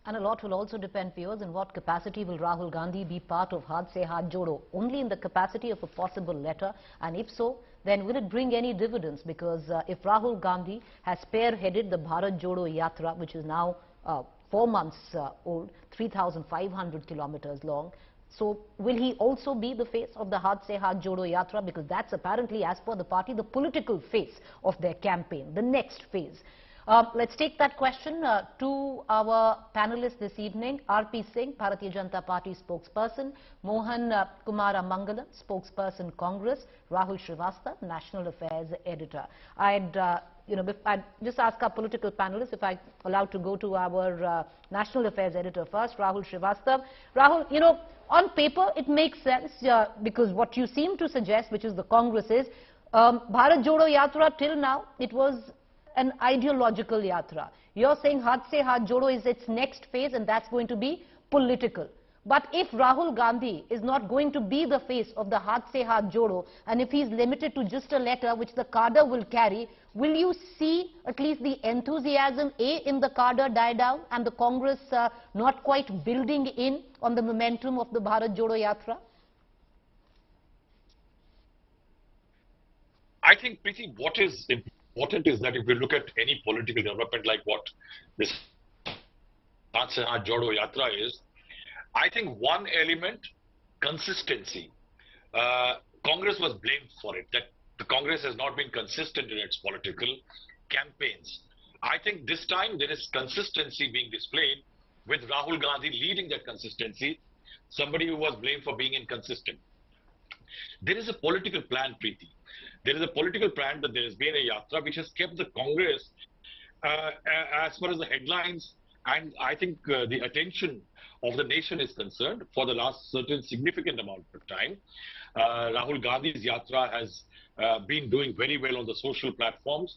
And a lot will also depend, viewers, in what capacity will Rahul Gandhi be part of Hath Se Hath Jodo? Only in the capacity of a possible letter, and if so, then will it bring any dividends? Because if Rahul Gandhi has spearheaded the Bharat Jodo Yatra, which is now 4 months old, 3,500 kilometers long, so will he also be the face of the Hath Se Hath Jodo Yatra? Because that's apparently, as per the party, the political face of their campaign, the next phase. Let's take that question to our panelists this evening. R.P. Singh, Bharatiya Janata Party spokesperson; Mohan Kumara Mangalam, spokesperson Congress; Rahul Srivastava, National Affairs editor. I'd just ask our political panelists if I'm allowed to go to our National Affairs editor first, Rahul Srivastava. Rahul, on paper it makes sense because what you seem to suggest, which is the Congress, is Bharat Jodo Yatra till now, it was an ideological yatra. You're saying Hath Se Hath Jodo is its next phase and that's going to be political. But if Rahul Gandhi is not going to be the face of the Hath Se Hath Jodo, and if he's limited to just a letter which the cadre will carry, will you see at least the enthusiasm in the cadre die down and the Congress not quite building in on the momentum of the Bharat Jodo Yatra? I think, Preeti, what is important is that if we look at any political development like what this Hath Se Hath Jodo Yatra is, I think one element, consistency. Congress was blamed for it, that the Congress has not been consistent in its political campaigns. I think this time there is consistency being displayed with Rahul Gandhi leading that consistency, somebody who was blamed for being inconsistent. There is a political plan, Preeti. There is a political plan that there has been a yatra which has kept the Congress as far as the headlines and I think the attention of the nation is concerned for the last certain significant amount of time. Rahul Gandhi's yatra has been doing very well on the social platforms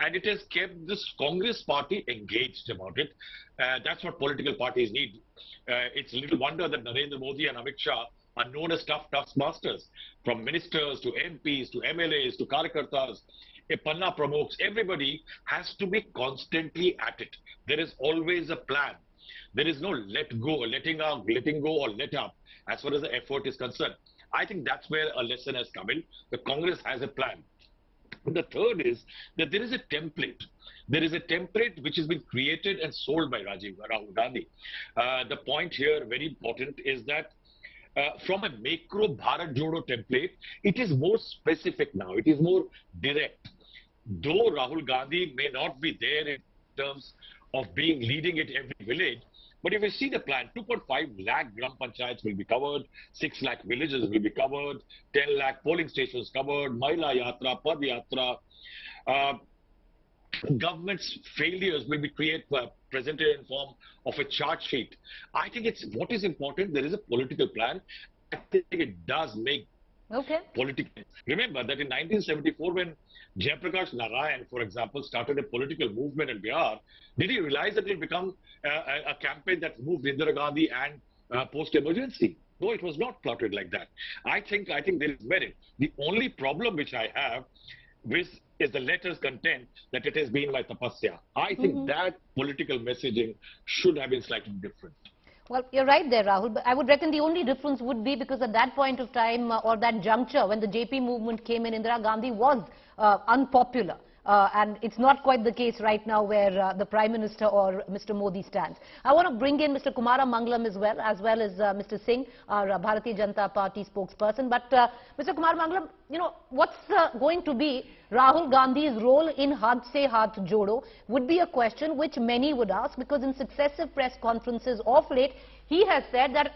and it has kept this Congress party engaged about it. That's what political parties need. It's little wonder that Narendra Modi and Amit Shah are known as tough taskmasters, from ministers to MPs to MLAs to Karyakartas, Panna Pramukh, everybody has to be constantly at it. There is always a plan. There is no letting go or let up as far as the effort is concerned. I think that's where a lesson has come in. The Congress has a plan. And the third is that there is a template. There is a template which has been created and sold by Rahul Gandhi. The point here, very important, is that from a macro Bharat Jodo template, it is more specific now. It is more direct. Though Rahul Gandhi may not be there in terms of leading it every village, but if you see the plan, 2.5 lakh Gram Panchayats will be covered, 6 lakh villages will be covered, 10 lakh polling stations covered, Mahila Yatra, Pad Yatra. Government's failures will be presented in form of a chart sheet. I think what is important, there is a political plan. I think it does make political. Remember that in 1974, when Jayaprakash Narayan, for example, started a political movement in Bihar, did he realize that it will become a campaign that moved Indira Gandhi and post-emergency? No, it was not plotted like that. I think there is merit. The only problem which I have is the letter's content that it has been by tapasya. I think that political messaging should have been slightly different. Well, you're right there, Rahul, but I would reckon the only difference would be because at that point of time or that juncture when the JP movement came in, Indira Gandhi was unpopular. And it's not quite the case right now where the Prime Minister or Mr. Modi stands. I want to bring in Mr. Kumara Mangalam as well as Mr. Singh, our Bharatiya Janata Party spokesperson. But Mr. Kumara Mangalam, what's going to be Rahul Gandhi's role in Hath Se Hath Jodo would be a question which many would ask, because in successive press conferences of late, he has said that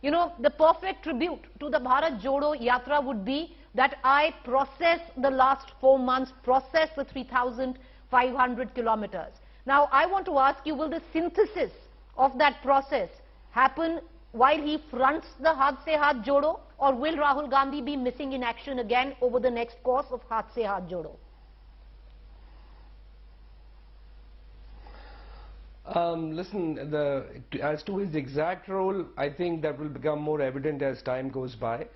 the perfect tribute to the Bharat Jodo Yatra would be that I process the last 4 months, process the 3,500 kilometers. Now, I want to ask you, will the synthesis of that process happen while he fronts the Hath Se Hath Jodo, or will Rahul Gandhi be missing in action again over the next course of Hath Se Hath Jodo? Listen, as to his exact role, I think that will become more evident as time goes by.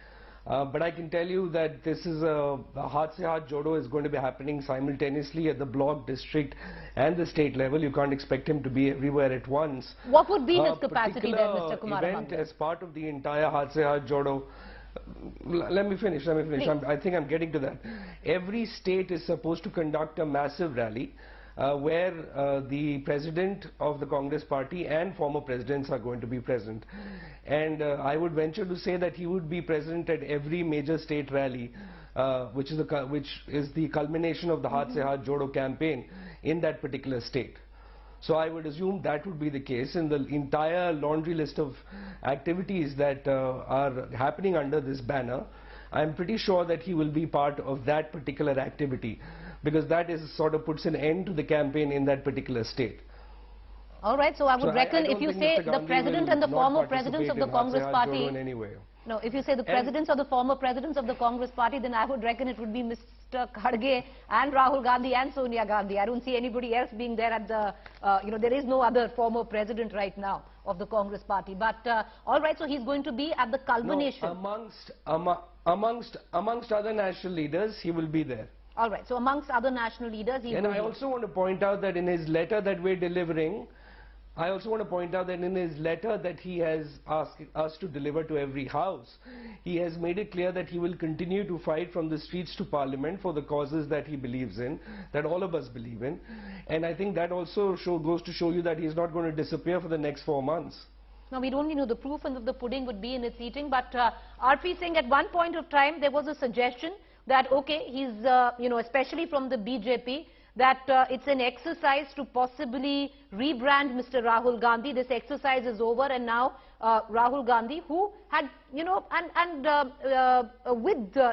But I can tell you that this is the Hath Se Hath Jodo is going to be happening simultaneously at the block, district and the state level. You can't expect him to be everywhere at once. What would be his capacity then, Mr. Kumar? Event as part of the entire Hath Se Hath Jodo. Let me finish. I think I'm getting to that. Every state is supposed to conduct a massive rally where the president of the Congress party and former presidents are going to be present. And I would venture to say that he would be present at every major state rally, which is the culmination of the Hath Se Hath Jodo campaign in that particular state. So I would assume that would be the case in the entire laundry list of activities that are happening under this banner. I'm pretty sure that he will be part of that particular activity, because that is sort of puts an end to the campaign in that particular state. All right, so I would reckon if you say the president and the former presidents of the Congress party, no, if you say the presidents or the former presidents of the Congress party, then I would reckon it would be Mr. Kharge and Rahul Gandhi and Sonia Gandhi. I don't see anybody else being there at the, there is no other former president right now of the Congress party. But all right, so he's going to be at the culmination. No, amongst other national leaders, he will be there. All right, so amongst other national leaders, he will be. And I also want to point out that in his letter that we're delivering, that he has asked us to deliver to every house, he has made it clear that he will continue to fight from the streets to Parliament for the causes that he believes in, that all of us believe in. And I think that also goes to show you that he's not going to disappear for the next 4 months. Now, we don't know the proof of the pudding would be in its eating, but R.P. Singh, at one point of time, there was a suggestion that, okay, he's, especially from the BJP, that it's an exercise to possibly rebrand Mr. Rahul Gandhi. This exercise is over, and now Rahul Gandhi, who had, with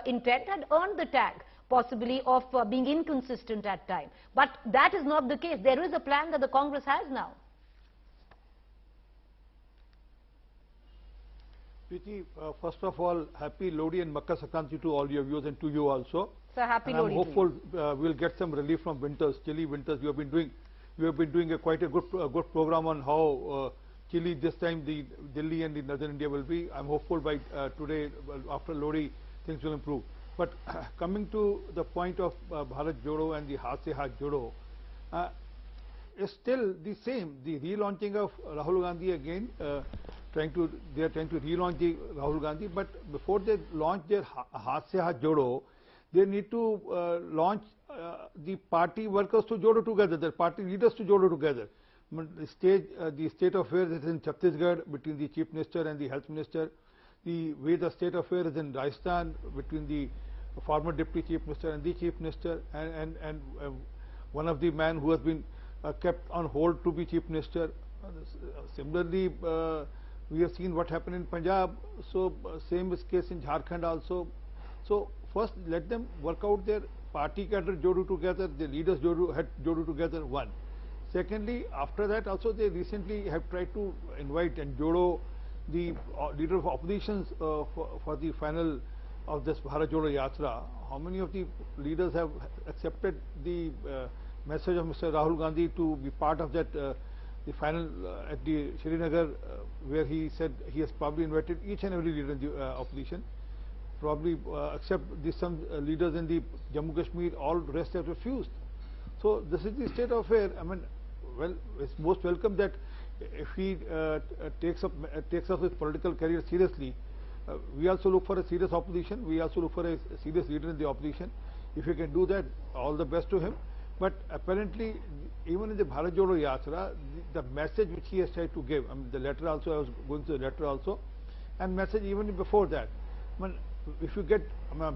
intent, had earned the tag, possibly, of being inconsistent at times. But that is not the case. There is a plan that the Congress has now. Preeti, first of all, happy Lodi and Makar Sankranti to all your viewers and to you also. Sir, happy Lodi. I'm hopeful we'll get some relief from winters, chilly winters. You have been doing quite a good program on how chilly this time the Delhi and the northern India will be. I'm hopeful by today, after Lodi, things will improve. But coming to the point of Bharat Jodo and the Hath Se Hath Jodo, it's still the same. The relaunching of Rahul Gandhi again. They are trying to relaunch the Rahul Gandhi, but before they launch their Hath Se Hath Jodo, they need to launch the party workers to Jodo together, the party leaders to Jodo together. The state of affairs is in Chhattisgarh between the Chief Minister and the Health Minister. The way the state of affairs is in Rajasthan between the former Deputy Chief Minister and the Chief Minister, and one of the men who has been kept on hold to be Chief Minister. Similarly, we have seen what happened in Punjab, so same is case in Jharkhand also. So first let them work out their party cadre Jodo together, the leaders Jodo together, one. Secondly, after that also they recently have tried to invite and Jodo the leader of oppositions for the final of this Bharat Jodo Yatra. How many of the leaders have accepted the message of Mr. Rahul Gandhi to be part of that the final at the Srinagar, where he said he has probably invited each and every leader in the opposition, probably except some leaders in the Jammu Kashmir, all the rest have refused. So this is the state of affairs. I mean, well, it's most welcome that if he takes up his political career seriously. We also look for a serious opposition. We also look for a serious leader in the opposition. If he can do that, all the best to him. But apparently, even in the Bharat Jodo Yatra, the message which he has tried to give, I mean, the letter also, I was going through the letter also, and message even before that. I mean, if you get,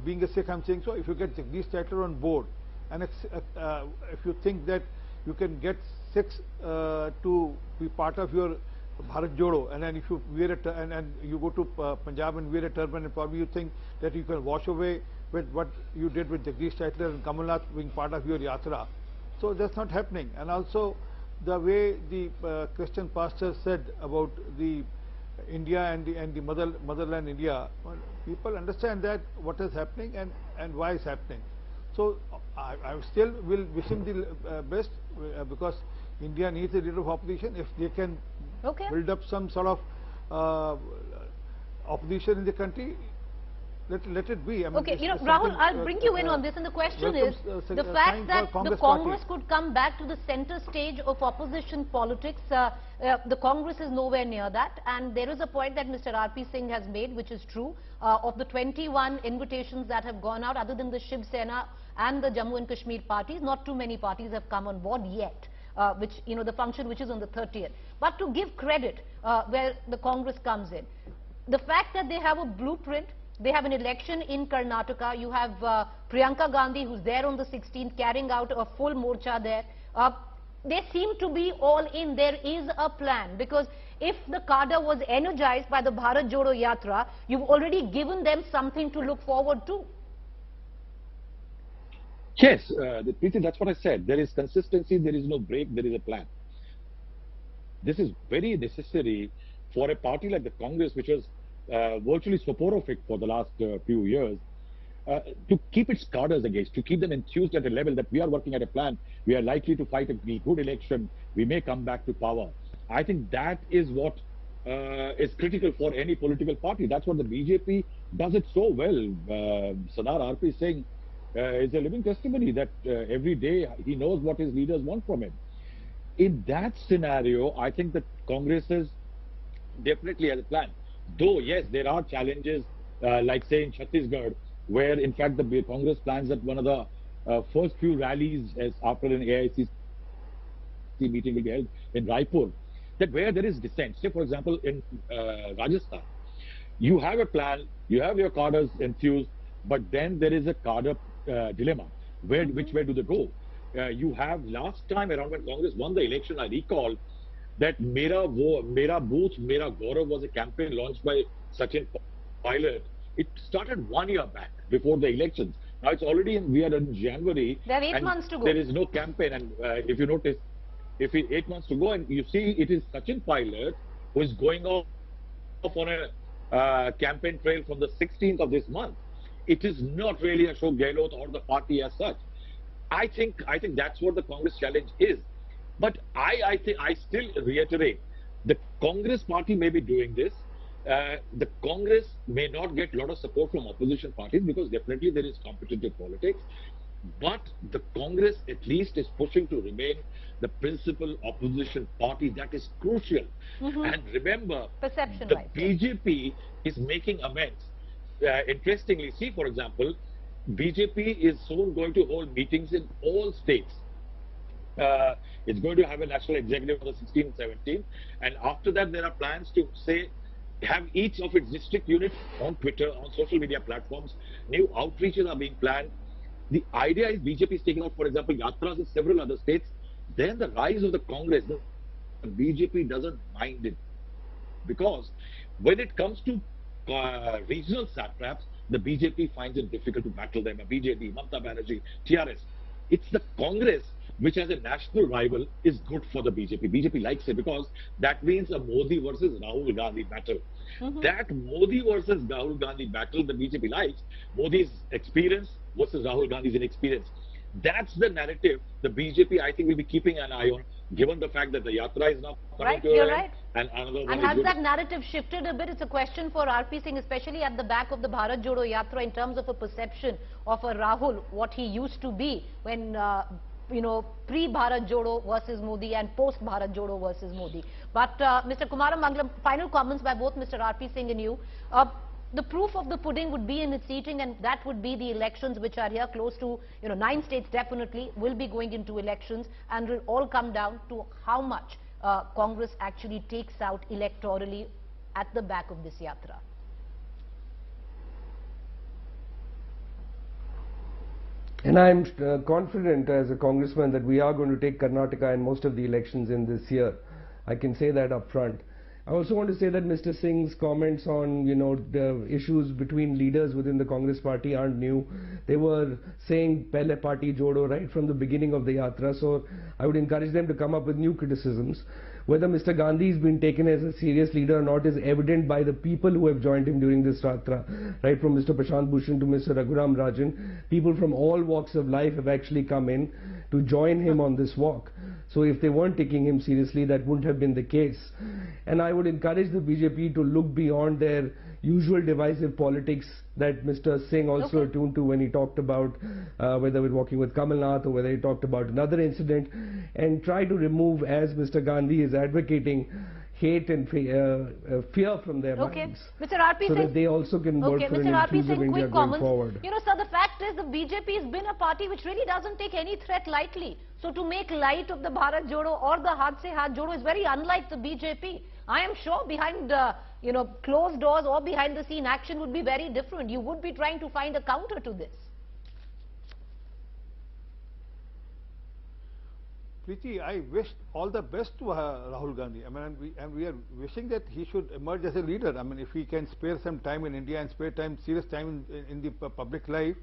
being a Sikh, I'm saying so, if you get Jagdish Thakur on board, and if you think that you can get Sikhs to be part of your Bharat Jodo, and then if you wear a and you go to Punjab and wear a turban, and probably you think that you can wash away with what you did with Jagdish Thakur and Kamal Nath being part of your yatra. So that's not happening. And also the way the Christian pastor said about the India and the motherland India, well, people understand that what is happening and why it's happening. So I still will wish him the best because India needs a leader of opposition. If they can build up some sort of opposition in the country, let it be. I mean, Okay, Rahul, I'll bring you in on this, and the question is the fact that the Congress could come back to the center stage of opposition politics. The Congress is nowhere near that, and there is a point that Mr. R.P. Singh has made, which is true. Of the 21 invitations that have gone out, other than the Shiv Sena and the Jammu and Kashmir parties, not too many parties have come on board yet. Which, the function which is on the 30th. But to give credit where the Congress comes in, the fact that they have a blueprint, they have an election in Karnataka, you have Priyanka Gandhi who's there on the 16th carrying out a full morcha there. They seem to be all in. There is a plan, because if the cadre was energized by the Bharat Jodo Yatra, you've already given them something to look forward to. Yes, Preeti, that's what I said. There is consistency, there is no break, there is a plan. This is very necessary for a party like the Congress, which was virtually soporific for the last few years, to keep its cadres engaged, to keep them enthused at a level that we are working at a plan, we are likely to fight a good election, we may come back to power. I think that is what is critical for any political party. That's what the BJP does it so well. Sardar R.P. Singh is a living testimony that every day he knows what his leaders want from him. In that scenario, I think that Congress is definitely has a plan. Though, yes, there are challenges, like say in Chhattisgarh, where in fact the Congress plans that one of the first few rallies as after an AICC meeting will be held in Raipur, that where there is dissent. Say, for example, in Rajasthan, you have a plan, you have your cadres enthused, but then there is a cadre dilemma. Which way do they go? You have last time around when Congress won the election, I recall that Mera Booth, Mera Gaurav was a campaign launched by Sachin Pilot. It started 1 year back before the elections. Now it's already we are in January. There are 8 months to go. There is no campaign, and if you notice, 8 months to go, and you see it is Sachin Pilot who is going off on a campaign trail from the 16th of this month. It is not really Ashok Gehlot or the party as such. I think that's what the Congress challenge is. But I still reiterate, the Congress party may be doing this. The Congress may not get a lot of support from opposition parties, because definitely there is competitive politics. But the Congress at least is pushing to remain the principal opposition party. That is crucial. And remember, the BJP is making amends. Interestingly, see, for example, BJP is soon going to hold meetings in all states. It's going to have a national executive on the 16th, 17th, and after that there are plans to have each of its district units on Twitter, on social media platforms. New outreaches are being planned. The idea is BJP is taking out, for example, yatras in several other states. Then the rise of the Congress, the BJP doesn't mind it, because when it comes to regional satraps, the BJP finds it difficult to battle them. BJP, Mamata Banerjee, TRS. It's the Congress which as a national rival is good for the BJP. BJP likes it because that means a Modi versus Rahul Gandhi battle. That Modi versus Rahul Gandhi battle the BJP likes. Modi's experience versus Rahul Gandhi's inexperience. That's the narrative the BJP, I think, will be keeping an eye on, given the fact that the yatra is now coming to an end. And another one. And has that narrative shifted a bit? It's a question for R.P. Singh, especially at the back of the Bharat Jodo Yatra, in terms of a perception of a Rahul, what he used to be when pre-Bharat Jodo versus Modi and post-Bharat Jodo versus Modi. But Mr. Kumaram Mangalam, final comments by both Mr. R.P. Singh and you. The proof of the pudding would be in its eating, and that would be the elections which are here close to, 9 states definitely will be going into elections, and will all come down to how much Congress actually takes out electorally at the back of this yatra. And I'm confident as a congressman that we are going to take Karnataka and most of the elections in this year. I can say that up front. I also want to say that Mr. Singh's comments on, the issues between leaders within the Congress party aren't new. They were saying Pehle Party Jodo right from the beginning of the yatra. So I would encourage them to come up with new criticisms. Whether Mr. Gandhi has been taken as a serious leader or not is evident by the people who have joined him during this yatra. Right from Mr. Prashant Bhushan to Mr. Raghuram Rajan, people from all walks of life have actually come in to join him on this walk. So if they weren't taking him seriously, that wouldn't have been the case. And I would encourage the BJP to look beyond their usual divisive politics that Mr. Singh also attuned to when he talked about whether we're working with Kamal Nath or whether he talked about another incident, and try to remove, as Mr. Gandhi is advocating, hate and fear from their minds. Mr. R.P. So Singh, that they also can work for an inclusive India going forward. You know, sir, the fact is the BJP has been a party which really doesn't take any threat lightly. So to make light of the Bharat Jodo or the Hath Se Hath Jodo is very unlike the BJP. I am sure behind, you know, closed doors or behind the scene action would be very different. You would be trying to find a counter to this. Preeti, I wish all the best to Rahul Gandhi. I mean, and we are wishing that he should emerge as a leader. I mean, if he can spare some time in India and spare time, serious time in the public life,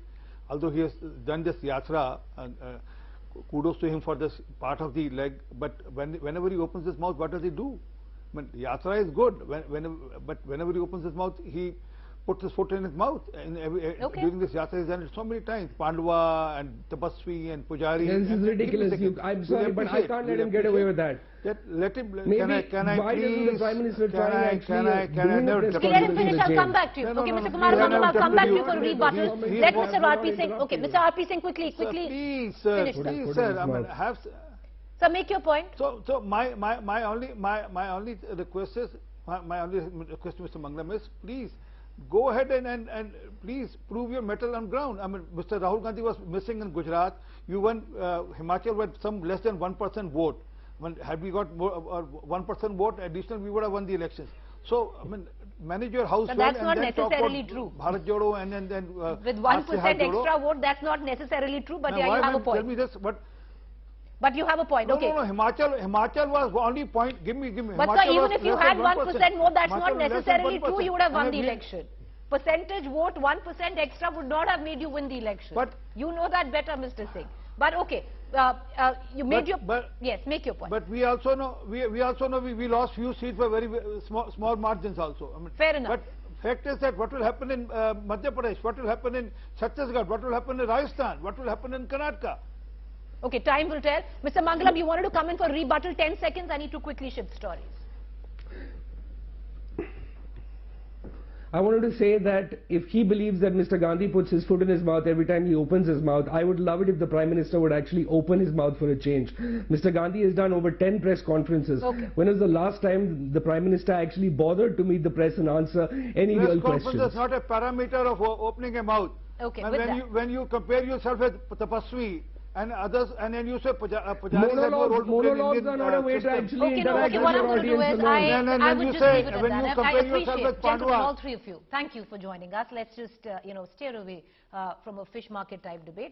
although he has done this yatra, and kudos to him for this part of the leg. But whenever he opens his mouth, what does he do? I mean, yatra is good, but whenever he opens his mouth, he puts his foot in his mouth. During this yatra, he's done it so many times. Pandava and Tapasya and Pujari. This is ridiculous. I'm sorry, but I can't let him get away with that. Let him. Maybe, can I why please? doesn't the Prime Minister try Can I Okay, let him finish. I'll come back to you. Okay, Mr. Kumar Mangal, I'll come back to you for rebuttal. Let Mr. R.P. Singh. Okay, Mr. R.P. Singh, quickly. Please, sir. Please, sir. I mean, have. Sir, make your point. So my only request is my only request to Mr. Mangalam is, please go ahead and please prove your mettle on ground. I mean, Mr. Rahul Gandhi was missing in Gujarat. You won Himachal with some less than 1% vote. I mean, had we got more 1% vote additional, we would have won the elections. So I mean, manage your house well, that's and not then talk about necessarily true. Bharat Jodo and then with 1% extra vote, that's not necessarily true. But yeah, you have a point. Tell me this, but you have a point, okay. No, Himachal was only point, give me. But Himachal sir, even if you had 1% more, that's not necessarily true, you would have won the election. Percentage vote, 1% extra would not have made you win the election. But you know that better, Mr. Singh. But okay, you made yes, make your point. But we also know, we lost few seats by very small margins also. I mean, fair enough. But fact is that what will happen in Madhya Pradesh, what will happen in Chhattisgarh, what will happen in Rajasthan, what will happen in Karnataka? Okay, time will tell. Mr. Mangalam, you wanted to come in for rebuttal. 10 seconds. I need to quickly shift stories. I wanted to say that if he believes that Mr. Gandhi puts his foot in his mouth every time he opens his mouth, I would love it if the Prime Minister would actually open his mouth for a change. Mr. Gandhi has done over 10 press conferences. Okay. When was the last time the Prime Minister actually bothered to meet the press and answer any real questions? Press conference is not a parameter of opening a mouth. Okay, and when you compare yourself with Tapasya and others, and then you say monologues are not a way to actually interact with what I'm your going to do audience. is I would just leave it at that. I appreciate, gentlemen, all three of you. Thank you for joining us. Let's just, steer away from a fish market type debate.